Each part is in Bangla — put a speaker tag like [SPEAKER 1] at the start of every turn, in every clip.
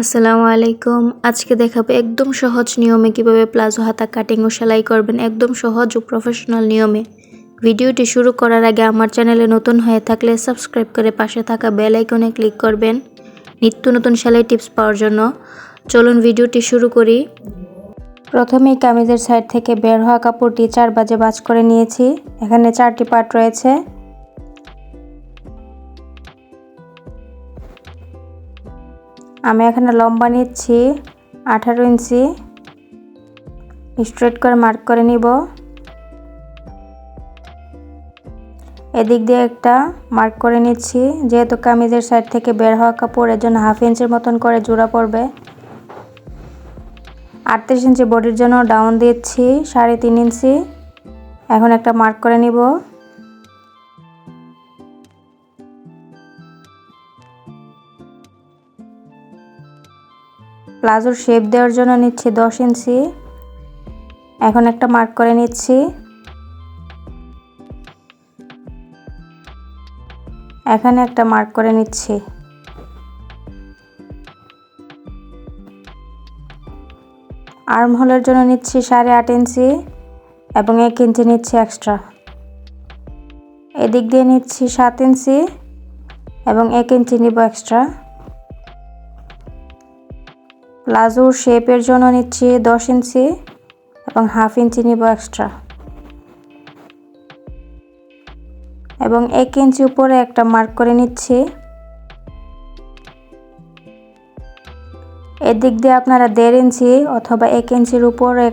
[SPEAKER 1] আসসালামু আলাইকুম। আজকে দেখাবো একদম সহজ নিয়মে কিভাবে প্লাজো হাতা কাটিং ও সেলাই করবেন, একদম সহজ ও প্রফেশনাল নিয়মে। ভিডিওটি শুরু করার আগে আমার চ্যানেলে নতুন হয়ে থাকলে সাবস্ক্রাইব করে পাশে থাকা বেল আইকনে ক্লিক করবেন নিত্য নতুন সেলাই টিপস পাওয়ার জন্য। চলুন ভিডিওটি শুরু করি। প্রথমেই কামিজের সাইড থেকে বের হওয়া কাপড়টি 4 ভাঁজে ভাঁজ করে নিয়েছি। এখানে 4টি পার্ট রয়েছে। আমি এখানে লম্বা নিচ্ছি 18 ইঞ্চি, স্ট্রেট করে মার্ক করে নিব। এদিক দিয়ে একটা মার্ক করে নিচ্ছি, যেহেতু কামিজের সাইড থেকে বের হওয়া কাপড়, এর জন্য 1/2 ইঞ্চির মতন করে জোড়া পড়বে। 38 ইঞ্চি বডির জন্য ডাউন দিচ্ছি 3.5 ইঞ্চি। এখন একটা মার্ক করে নিব। প্লাজোর শেপ দেওয়ার জন্য নিচ্ছি 10 ইঞ্চি। এখন একটা মার্ক করে নিচ্ছি। এখানে একটা মার্ক করে নিচ্ছি। আর্ম হোলের জন্য নিচ্ছি 8.5 ইঞ্চি এবং 1 ইঞ্চি নিচ্ছি এক্সট্রা। এদিক দিয়ে নিচ্ছি 7 ইঞ্চি এবং 1 ইঞ্চি নিব এক্সট্রা। প্লাজোর শেপের জন্য নিচ্ছি 10 ইঞ্চি এবং 1/2 ইঞ্চি নিব এক্সট্রা, এবং 1 ইঞ্চি উপরে একটা মার্ক করে নিচ্ছি। এদিক দিয়ে আপনারা 1.5 ইঞ্চি অথবা 1 ইঞ্চির উপরে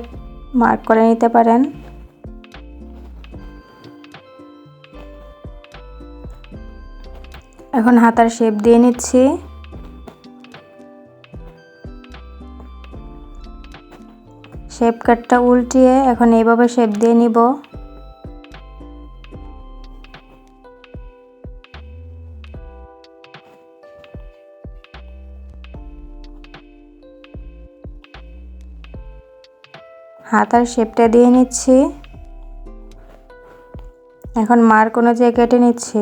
[SPEAKER 1] মার্ক করে নিতে পারেন। এখন হাতার শেপ দিয়ে নিচ্ছি। শেপ কাটটা উল্টিয়ে এখন এইভাবে শেপ দিয়ে নিব। হাতার শেপটা দিয়ে নিচ্ছি। এখন মার্ক অনুযায়ী কেটে নিচ্ছি।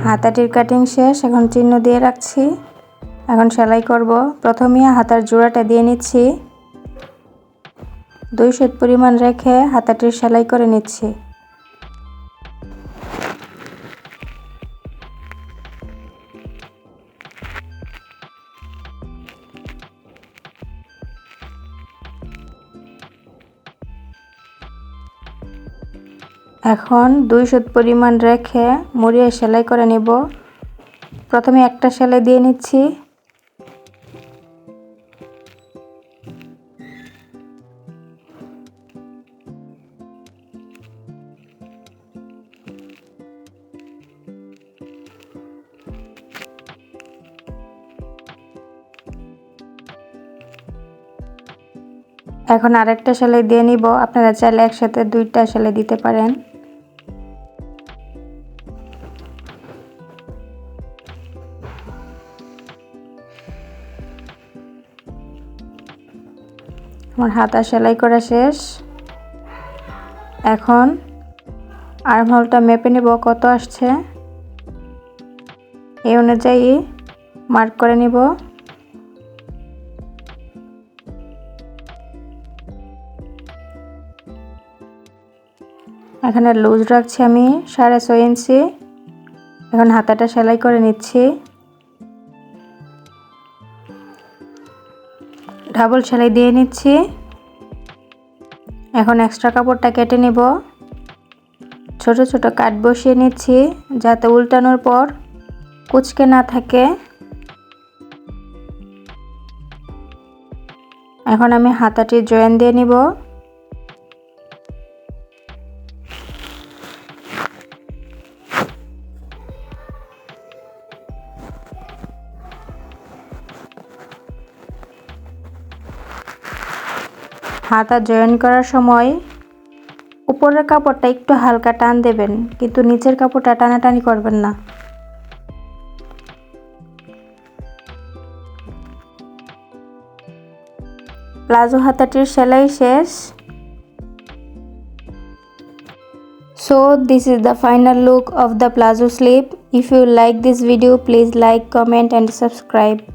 [SPEAKER 1] হাতাটির কাটিং শেষ, এখন চিহ্ন দিয়ে রাখছি। এখন সেলাই করব। প্রথমে হাতার জোড়াটা দিয়ে নিচ্ছি। 2 সুত পরিমাণ রেখে হাতাটির সেলাই করে নিচ্ছি। এখন 2 সুত পরিমাণ রেখে মুড়িয়ে সেলাই করে নিব। প্রথমে একটা সেলাই দিয়ে নিচ্ছি। এখন আরেকটা সেলাই দিয়ে নিব। আপনারা চাইলে একসাথে 2টা সেলাই দিতে পারেন। আমার হাতা সেলাই করা শেষ। এখন আর্ম হোলটা মেপে নিব কত আসছে, এই অনুযায়ী মার্ক করে নিব। এখানে লুজ রাখছি আমি 6.5 ইঞ্চি। এখন হাতাটা সেলাই করে নিচ্ছি। ডাবল সেলাই দিয়ে নিচ্ছি। এখন এক্সট্রা কাপড়টা কেটে নিব। ছোট ছোট কাট বসিয়ে নিচ্ছি যাতে উল্টানোর পর কুঁচকে না থাকে। এখন আমি হাতাটি জয়েন দিয়ে নিব। হাতা জয়েন করার সময় উপরের কাপড়টা একটু হালকা টান দেবেন, কিন্তু নিচের কাপড়টা টানাটানি করবেন না। প্লাজো হাতাটির সেলাই শেষ। So this is the final look of the palazzo sleeve. If you like this video, please like, comment and subscribe.